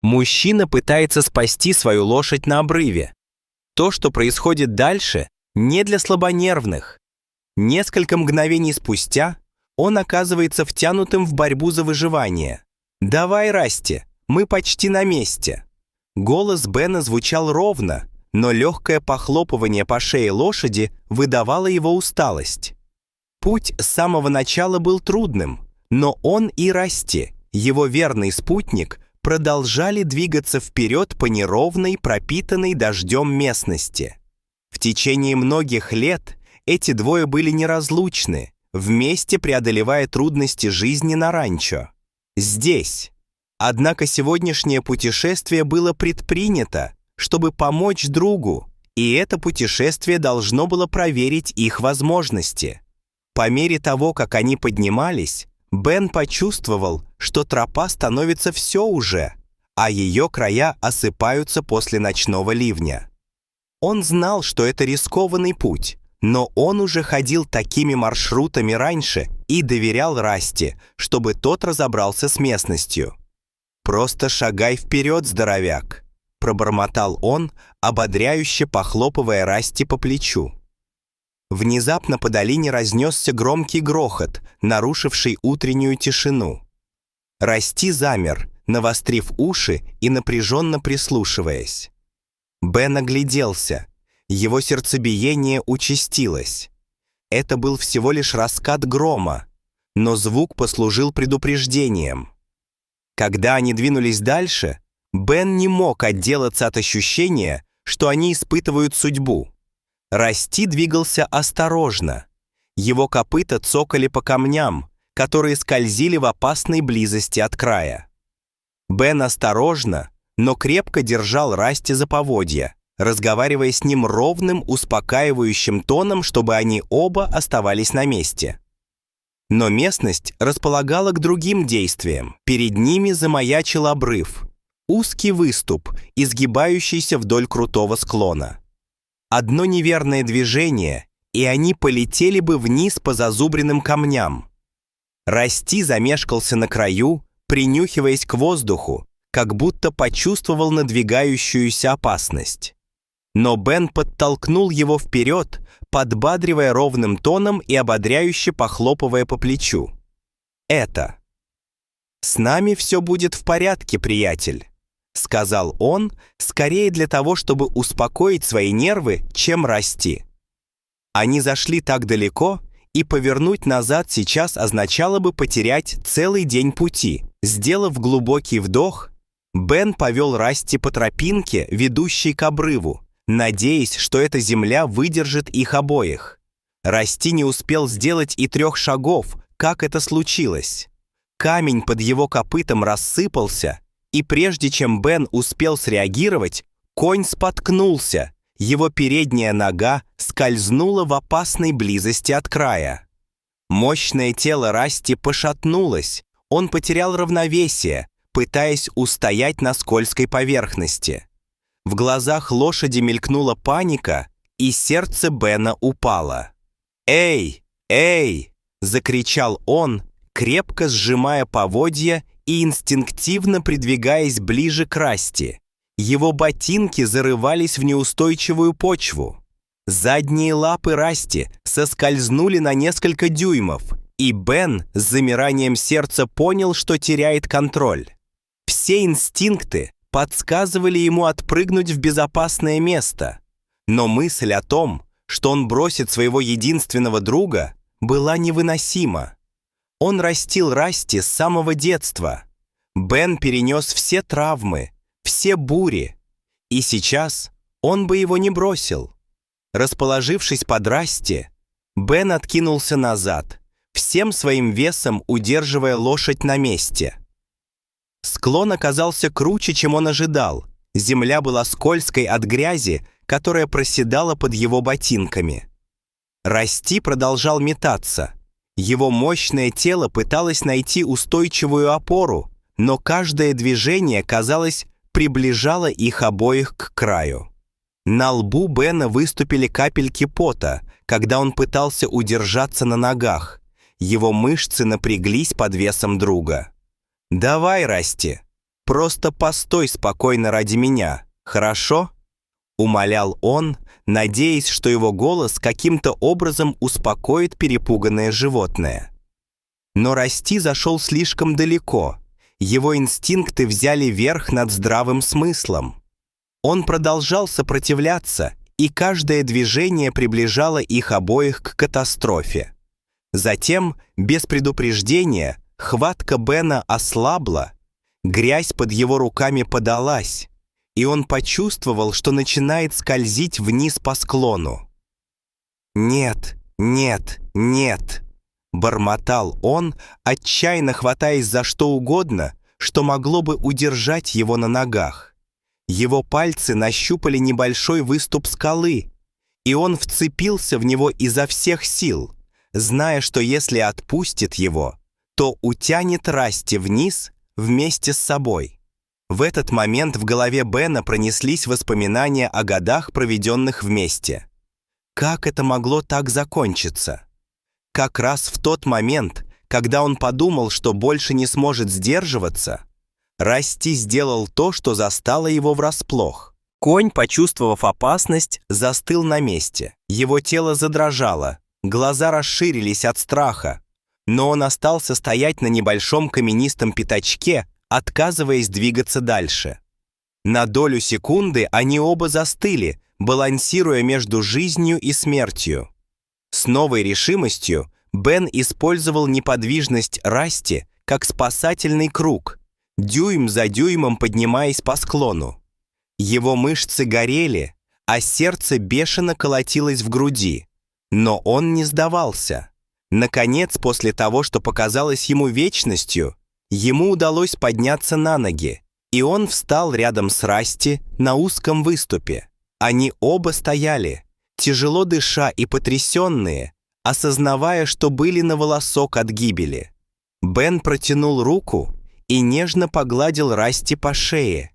Мужчина пытается спасти свою лошадь на обрыве. То, что происходит дальше, не для слабонервных. Несколько мгновений спустя он оказывается втянутым в борьбу за выживание. «Давай, Расти, мы почти на месте». Голос Бена звучал ровно, но легкое похлопывание по шее лошади выдавало его усталость. Путь с самого начала был трудным, но он и Расти, его верный спутник, продолжали двигаться вперед по неровной, пропитанной дождем местности. В течение многих лет эти двое были неразлучны, вместе преодолевая трудности жизни на ранчо. Здесь. Однако сегодняшнее путешествие было предпринято, чтобы помочь другу, и это путешествие должно было проверить их возможности. По мере того, как они поднимались, Бен почувствовал, что тропа становится все уже, а ее края осыпаются после ночного ливня. Он знал, что это рискованный путь, но он уже ходил такими маршрутами раньше и доверял Расти, чтобы тот разобрался с местностью. «Просто шагай вперед, здоровяк», — пробормотал он, ободряюще похлопывая Расти по плечу. Внезапно по долине разнесся громкий грохот, нарушивший утреннюю тишину. Расти замер, навострив уши и напряженно прислушиваясь. Бен огляделся. Его сердцебиение участилось. Это был всего лишь раскат грома, но звук послужил предупреждением. Когда они двинулись дальше, Бен не мог отделаться от ощущения, что они испытывают судьбу. Расти двигался осторожно. Его копыта цокали по камням, которые скользили в опасной близости от края. Бен осторожно, но крепко держал Расти за поводья, разговаривая с ним ровным, успокаивающим тоном, чтобы они оба оставались на месте. Но местность располагала к другим действиям. Перед ними замаячил обрыв, узкий выступ, изгибающийся вдоль крутого склона. Одно неверное движение, и они полетели бы вниз по зазубренным камням. Расти замешкался на краю, принюхиваясь к воздуху, как будто почувствовал надвигающуюся опасность. Но Бен подтолкнул его вперед, подбадривая ровным тоном и ободряюще похлопывая по плечу. «Это. С нами все будет в порядке, приятель», — сказал он, скорее для того, чтобы успокоить свои нервы, чем Расти. Они зашли так далеко, и повернуть назад сейчас означало бы потерять целый день пути. Сделав глубокий вдох, Бен повел Расти по тропинке, ведущей к обрыву, надеясь, что эта земля выдержит их обоих. Расти не успел сделать и 3 шагов, как это случилось. Камень под его копытом рассыпался, и прежде чем Бен успел среагировать, конь споткнулся, его передняя нога скользнула в опасной близости от края. Мощное тело Расти пошатнулось, он потерял равновесие, пытаясь устоять на скользкой поверхности. В глазах лошади мелькнула паника, и сердце Бена упало. «Эй! Эй!» — закричал он, крепко сжимая поводья и инстинктивно придвигаясь ближе к Расти. Его ботинки зарывались в неустойчивую почву. Задние лапы Расти соскользнули на несколько дюймов, и Бен с замиранием сердца понял, что теряет контроль. Все инстинкты подсказывали ему отпрыгнуть в безопасное место, но мысль о том, что он бросит своего единственного друга, была невыносима. Он растил Расти с самого детства. Бен перенес все травмы, все бури, и сейчас он бы его не бросил. Расположившись под Расти, Бен откинулся назад, всем своим весом удерживая лошадь на месте. Склон оказался круче, чем он ожидал. Земля была скользкой от грязи, которая проседала под его ботинками. Расти продолжал метаться. Его мощное тело пыталось найти устойчивую опору, но каждое движение, казалось, приближало их обоих к краю. На лбу Бена выступили капельки пота, когда он пытался удержаться на ногах. Его мышцы напряглись под весом друга. «Давай, Расти!» Просто постой спокойно ради меня, хорошо?» — умолял он, надеясь, что его голос каким-то образом успокоит перепуганное животное. Но Расти зашел слишком далеко. Его инстинкты взяли верх над здравым смыслом. Он продолжал сопротивляться, и каждое движение приближало их обоих к катастрофе. Затем, без предупреждения, хватка Бена ослабла, грязь под его руками подалась, и он почувствовал, что начинает скользить вниз по склону. «Нет, нет, нет!» — бормотал он, отчаянно хватаясь за что угодно, что могло бы удержать его на ногах. Его пальцы нащупали небольшой выступ скалы, и он вцепился в него изо всех сил, зная, что если отпустит его, то утянет Расти вниз вместе с собой. В этот момент в голове Бена пронеслись воспоминания о годах, проведенных вместе. Как это могло так закончиться? Как раз в тот момент, когда он подумал, что больше не сможет сдерживаться, Расти сделал то, что застало его врасплох. Конь, почувствовав опасность, застыл на месте. Его тело задрожало, глаза расширились от страха, но он остался стоять на небольшом каменистом пятачке, отказываясь двигаться дальше. На долю секунды они оба застыли, балансируя между жизнью и смертью. С новой решимостью Бен использовал неподвижность Расти как спасательный круг, дюйм за дюймом поднимаясь по склону. Его мышцы горели, а сердце бешено колотилось в груди. Но он не сдавался. Наконец, после того, что показалось ему вечностью, ему удалось подняться на ноги, и он встал рядом с Расти на узком выступе. Они оба стояли, тяжело дыша и потрясенные, осознавая, что были на волосок от гибели. Бен протянул руку и нежно погладил Расти по шее.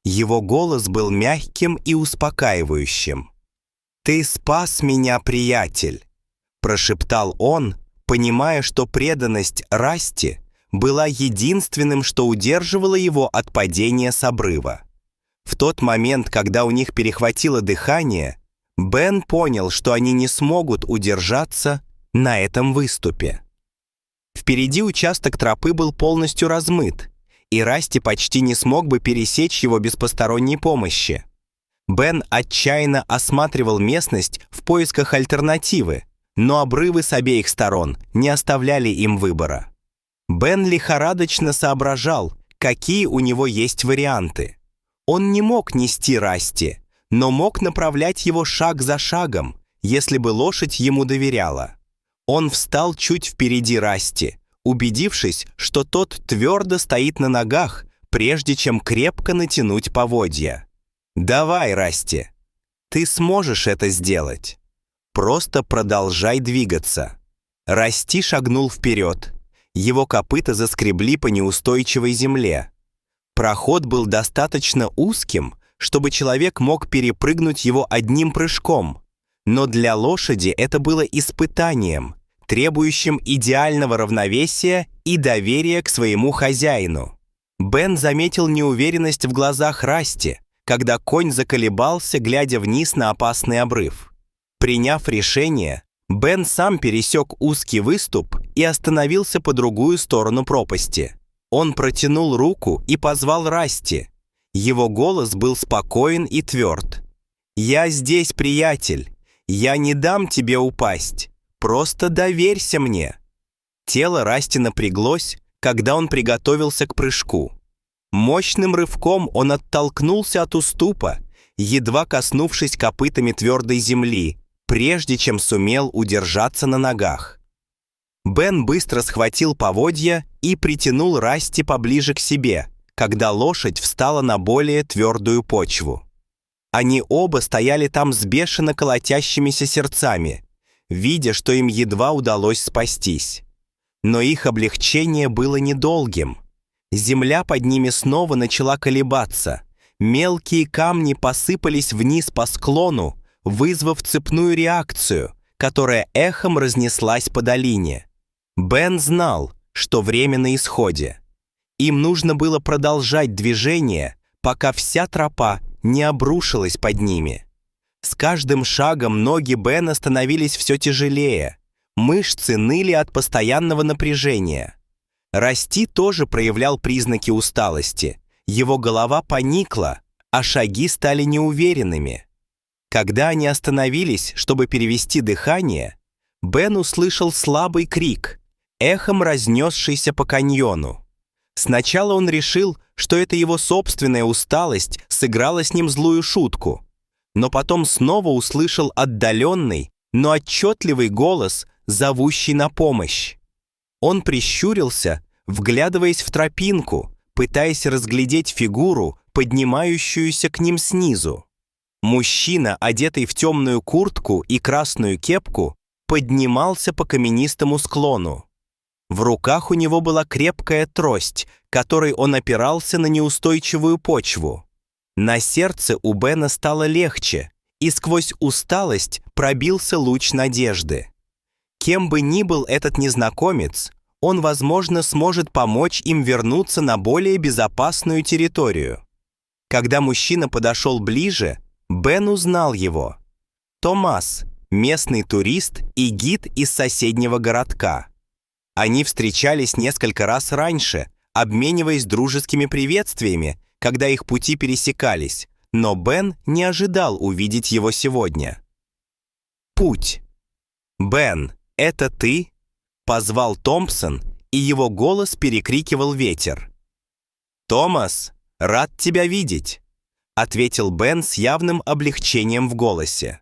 Его голос был мягким и успокаивающим. «Ты спас меня, приятель!» – прошептал он, понимая, что преданность Расти была единственным, что удерживало его от падения с обрыва. В тот момент, когда у них перехватило дыхание, Бен понял, что они не смогут удержаться на этом выступе. Впереди участок тропы был полностью размыт, и Расти почти не смог бы пересечь его без посторонней помощи. Бен отчаянно осматривал местность в поисках альтернативы, но обрывы с обеих сторон не оставляли им выбора. Бен лихорадочно соображал, какие у него есть варианты. Он не мог нести Расти, но мог направлять его шаг за шагом, если бы лошадь ему доверяла. Он встал чуть впереди Расти, убедившись, что тот твердо стоит на ногах, прежде чем крепко натянуть поводья. «Давай, Расти, ты сможешь это сделать. Просто продолжай двигаться». Расти шагнул вперед. Его копыта заскребли по неустойчивой земле. Проход был достаточно узким, чтобы человек мог перепрыгнуть его одним прыжком, но для лошади это было испытанием, требующим идеального равновесия и доверия к своему хозяину. Бен заметил неуверенность в глазах Расти, когда конь заколебался, глядя вниз на опасный обрыв. Приняв решение, Бен сам пересек узкий выступ и остановился по другую сторону пропасти. Он протянул руку и позвал Расти. Его голос был спокоен и тверд. «Я здесь, приятель. Я не дам тебе упасть. Просто доверься мне». Тело Расти напряглось, когда он приготовился к прыжку. Мощным рывком он оттолкнулся от уступа, едва коснувшись копытами твердой земли, прежде чем сумел удержаться на ногах. Бен быстро схватил поводья и притянул Расти поближе к себе, когда лошадь встала на более твердую почву. Они оба стояли там с бешено колотящимися сердцами, видя, что им едва удалось спастись. Но их облегчение было недолгим. Земля под ними снова начала колебаться. Мелкие камни посыпались вниз по склону, вызвав цепную реакцию, которая эхом разнеслась по долине. Бен знал, что время на исходе. Им нужно было продолжать движение, пока вся тропа не обрушилась под ними. С каждым шагом ноги Бена становились все тяжелее, мышцы ныли от постоянного напряжения. Расти тоже проявлял признаки усталости. Его голова поникла, а шаги стали неуверенными. Когда они остановились, чтобы перевести дыхание, Бен услышал слабый крик, эхом разнесшийся по каньону. Сначала он решил, что это его собственная усталость сыграла с ним злую шутку, но потом снова услышал отдаленный, но отчетливый голос, зовущий на помощь. Он прищурился, вглядываясь в тропинку, пытаясь разглядеть фигуру, поднимающуюся к ним снизу. Мужчина, одетый в темную куртку и красную кепку, поднимался по каменистому склону. В руках у него была крепкая трость, которой он опирался на неустойчивую почву. На сердце у Бена стало легче, и сквозь усталость пробился луч надежды. Кем бы ни был этот незнакомец, он, возможно, сможет помочь им вернуться на более безопасную территорию. Когда мужчина подошел ближе, Бен узнал его. Томас, местный турист и гид из соседнего городка. Они встречались несколько раз раньше, обмениваясь дружескими приветствиями, когда их пути пересекались, но Бен не ожидал увидеть его сегодня. Путь. «Бен, это ты?» — позвал Томпсон, и его голос перекрикивал ветер. «Томас, рад тебя видеть», — ответил Бен с явным облегчением в голосе.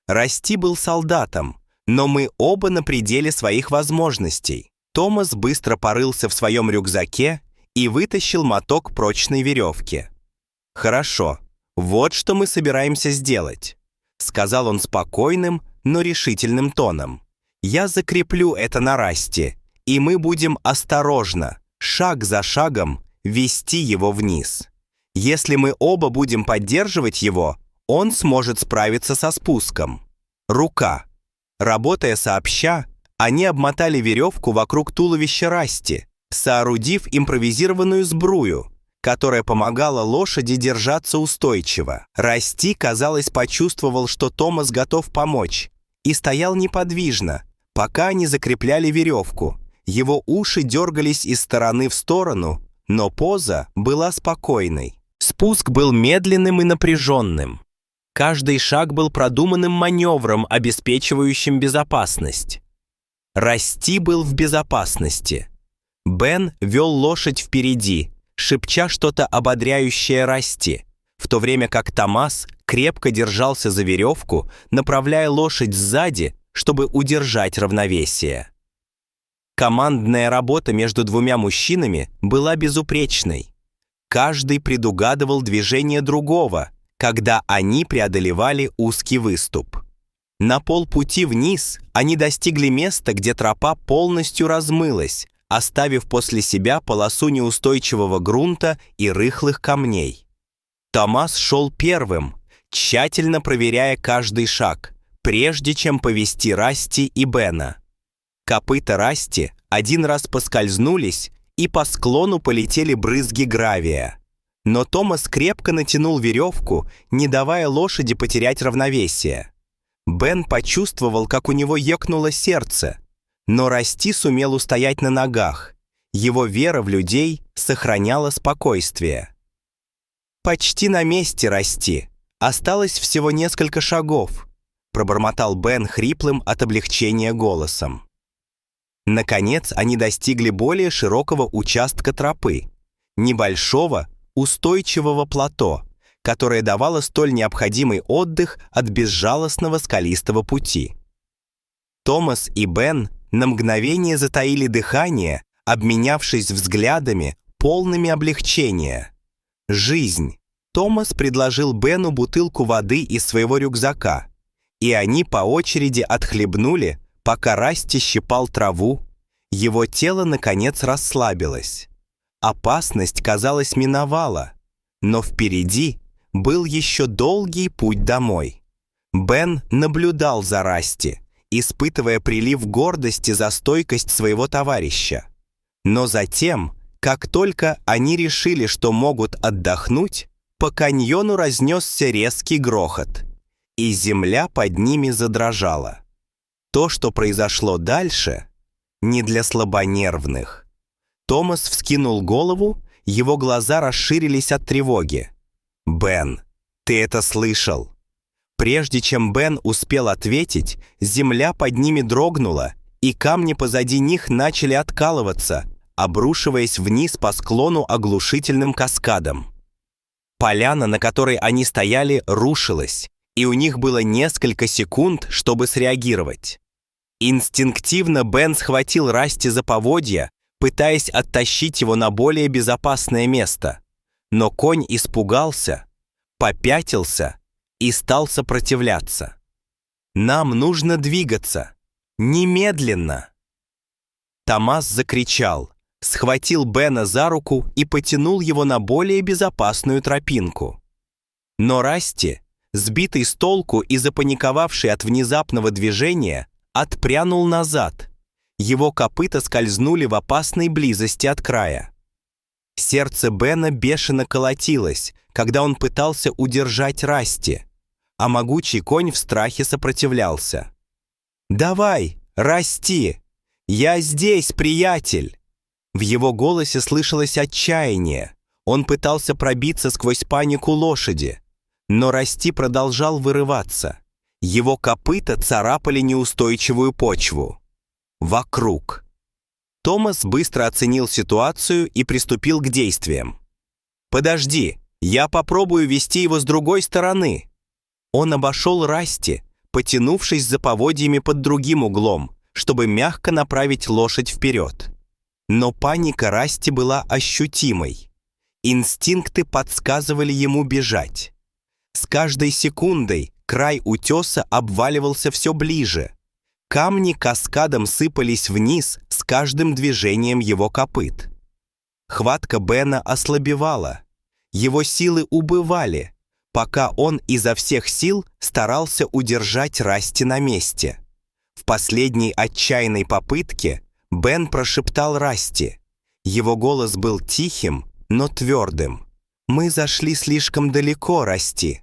Расти был солдатом, но мы оба на пределе своих возможностей. Томас быстро порылся в своем рюкзаке и вытащил моток прочной веревки. «Хорошо, вот что мы собираемся сделать», — сказал он спокойным, но решительным тоном. «Я закреплю это на Расти, и мы будем осторожно, шаг за шагом, вести его вниз. Если мы оба будем поддерживать его, он сможет справиться со спуском. Рука». Работая сообща, они обмотали веревку вокруг туловища Расти, соорудив импровизированную сбрую, которая помогала лошади держаться устойчиво. Расти, казалось, почувствовал, что Томас готов помочь, и стоял неподвижно, пока они закрепляли веревку. Его уши дергались из стороны в сторону, но поза была спокойной. Спуск был медленным и напряженным. Каждый шаг был продуманным маневром, обеспечивающим безопасность. Расти был в безопасности. Бен вел лошадь впереди, шепча что-то ободряющее Расти, в то время как Томас крепко держался за веревку, направляя лошадь сзади, чтобы удержать равновесие. Командная работа между двумя мужчинами была безупречной. Каждый предугадывал движение другого, когда они преодолевали узкий выступ. На полпути вниз они достигли места, где тропа полностью размылась, оставив после себя полосу неустойчивого грунта и рыхлых камней. Томас шел первым, тщательно проверяя каждый шаг, прежде чем повести Расти и Бена. Копыта Расти один раз поскользнулись, и по склону полетели брызги гравия. Но Томас крепко натянул веревку, не давая лошади потерять равновесие. Бен почувствовал, как у него ёкнуло сердце, но Расти сумел устоять на ногах. Его вера в людей сохраняла спокойствие. «Почти на месте, Расти. Осталось всего несколько шагов», — пробормотал Бен хриплым от облегчения голосом. Наконец они достигли более широкого участка тропы, небольшого, устойчивого плато, которое давало столь необходимый отдых от безжалостного скалистого пути. Томас и Бен на мгновение затаили дыхание, обменявшись взглядами, полными облегчения. Жизнь. Томас предложил Бену бутылку воды из своего рюкзака, и они по очереди отхлебнули, пока Расти щипал траву. Его тело, наконец, расслабилось. Опасность, казалось, миновала, но впереди был еще долгий путь домой. Бен наблюдал за Расти, испытывая прилив гордости за стойкость своего товарища. Но затем, Как только они решили, что могут отдохнуть, по каньону разнесся резкий грохот, и земля под ними задрожала. То, что произошло дальше, не для слабонервных. Томас вскинул голову, его глаза расширились от тревоги. «Бен, ты это слышал?» Прежде чем Бен успел ответить, земля под ними дрогнула, и камни позади них начали откалываться, обрушиваясь вниз по склону оглушительным каскадом. Поляна, на которой они стояли, рушилась, и у них было несколько секунд, чтобы среагировать. Инстинктивно Бен схватил Расти за поводья, пытаясь оттащить его на более безопасное место. Но конь испугался, попятился и стал сопротивляться. «Нам нужно двигаться! Немедленно!» Томас закричал, схватил Бена за руку и потянул его на более безопасную тропинку. Но Расти, сбитый с толку и запаниковавший от внезапного движения, отпрянул назад. Его копыта скользнули в опасной близости от края. Сердце Бена бешено колотилось, когда он пытался удержать Расти, а могучий конь в страхе сопротивлялся. «Давай, Расти! Я здесь, приятель!» В его голосе слышалось отчаяние. Он пытался пробиться сквозь панику лошади, но Расти продолжал вырываться. Его копыта царапали неустойчивую почву. Вокруг. Томас быстро оценил ситуацию и приступил к действиям. «Подожди, я попробую вести его с другой стороны». Он обошел Расти, потянувшись за поводьями под другим углом, чтобы мягко направить лошадь вперед. Но паника Расти была ощутимой. Инстинкты подсказывали ему бежать. С каждой секундой край утеса обваливался все ближе. Камни каскадом сыпались вниз с каждым движением его копыт. Хватка Бена ослабевала. Его силы убывали, пока он изо всех сил старался удержать Расти на месте. В последней отчаянной попытке Бен прошептал Расти. Его голос был тихим, но твердым. «Мы зашли слишком далеко, Расти.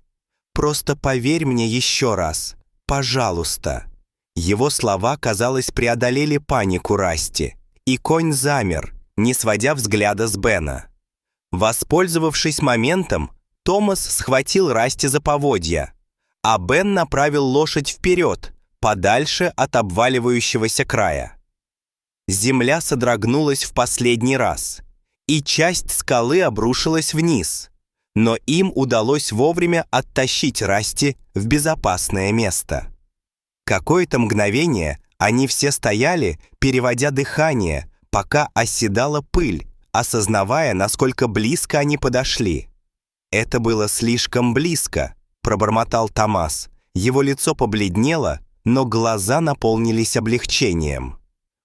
Просто поверь мне еще раз. Пожалуйста». Его слова, казалось, преодолели панику Расти, и конь замер, не сводя взгляда с Бена. Воспользовавшись моментом, Томас схватил Расти за поводья, а Бен направил лошадь вперед, подальше от обваливающегося края. Земля содрогнулась в последний раз, и часть скалы обрушилась вниз, но им удалось вовремя оттащить Расти в безопасное место. Какое-то мгновение они все стояли, переводя дыхание, пока оседала пыль, осознавая, насколько близко они подошли. «Это было слишком близко», — пробормотал Томас. Его лицо побледнело, но глаза наполнились облегчением.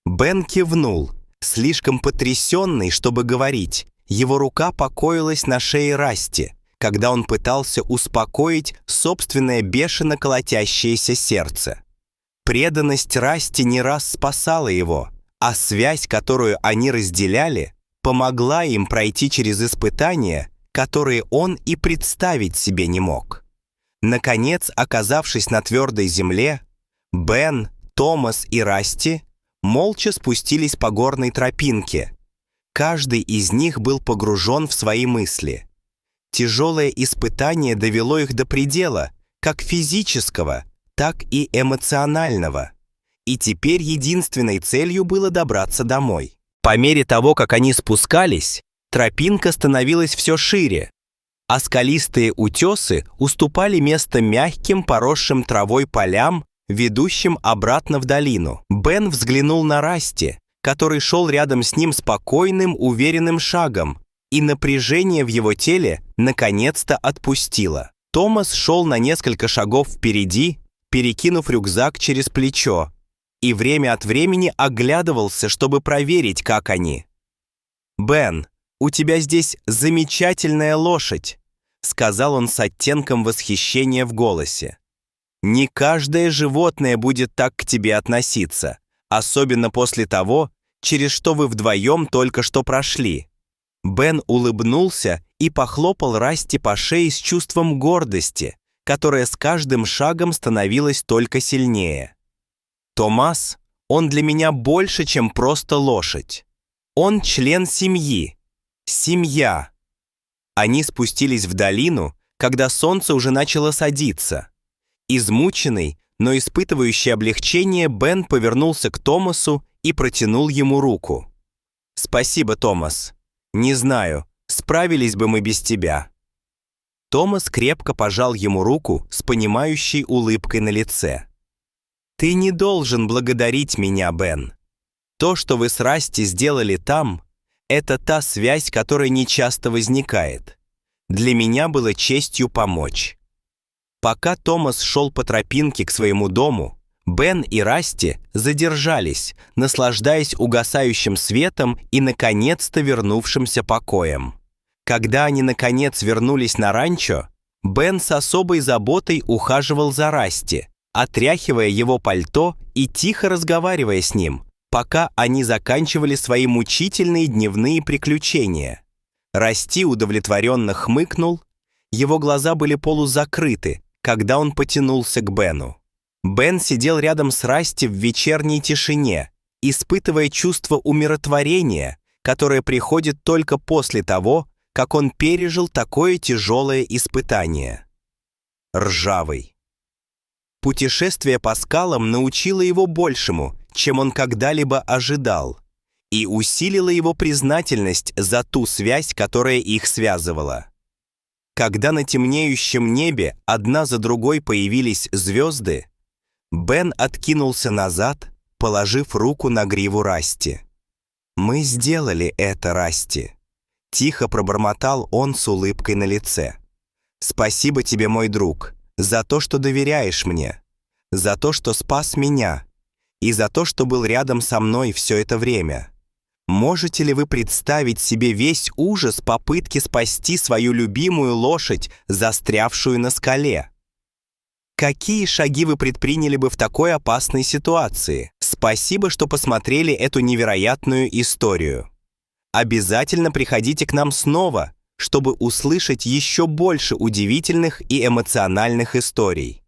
Бен кивнул, слишком потрясенный, чтобы говорить. Его рука покоилась на шее Расти, когда он пытался успокоить собственное бешено колотящееся сердце. Преданность Расти не раз спасала его, а связь, которую они разделяли, помогла им пройти через испытания, которые он и представить себе не мог. Наконец, оказавшись на твердой земле, Бен, Томас и Расти молча спустились по горной тропинке. Каждый из них был погружен в свои мысли. Тяжелое испытание довело их до предела, как физического, так и эмоционального. И теперь единственной целью было добраться домой. По мере того, как они спускались, тропинка становилась все шире, а скалистые утесы уступали место мягким, поросшим травой полям, ведущим обратно в долину. Бен взглянул на Расти, который шел рядом с ним спокойным, уверенным шагом, и напряжение в его теле наконец-то отпустило. Томас шел на несколько шагов впереди, перекинув рюкзак через плечо, и время от времени оглядывался, чтобы проверить, как они. «Бен, у тебя здесь замечательная лошадь», — сказал он с оттенком восхищения в голосе. «Не каждое животное будет так к тебе относиться, особенно после того, через что вы вдвоем только что прошли. Бен улыбнулся и похлопал Расти по шее с чувством гордости, которое с каждым шагом становилось только сильнее. «Томас, он для меня больше, чем просто лошадь. Он член семьи. Семья». Они спустились в долину, когда солнце уже начало садиться. Измученный, но испытывающий облегчение, Бен повернулся к Томасу и протянул ему руку. «Спасибо, Томас. Не знаю, справились бы мы без тебя». Томас крепко пожал ему руку с понимающей улыбкой на лице. «Ты не должен благодарить меня, Бен. То, что вы с Расти сделали там, это та связь, которая нечасто возникает. Для меня было честью помочь». Пока Томас шел по тропинке к своему дому, Бен и Расти задержались, наслаждаясь угасающим светом и, наконец-то, вернувшимся покоем. Когда они, наконец, вернулись на ранчо, Бен с особой заботой ухаживал за Расти, отряхивая его пальто и тихо разговаривая с ним, пока они заканчивали свои мучительные дневные приключения. Расти удовлетворенно хмыкнул, его глаза были полузакрыты, когда он потянулся к Бену. Бен сидел рядом с Расти в вечерней тишине, испытывая чувство умиротворения, которое приходит только после того, как он пережил такое тяжелое испытание. Ржавый. Путешествие по скалам научило его большему, чем он когда-либо ожидал, и усилило его признательность за ту связь, которая их связывала. Когда на темнеющем небе одна за другой появились звезды, Бен откинулся назад, положив руку на гриву Расти. «Мы сделали это, Расти», — тихо пробормотал он с улыбкой на лице. «Спасибо тебе, мой друг, за то, что доверяешь мне, за то, что спас меня, и за то, что был рядом со мной все это время. Можете ли вы представить себе весь ужас попытки спасти свою любимую лошадь, застрявшую на скале? Какие шаги вы предприняли бы в такой опасной ситуации? Спасибо, что посмотрели эту невероятную историю. Обязательно приходите к нам снова, чтобы услышать еще больше удивительных и эмоциональных историй.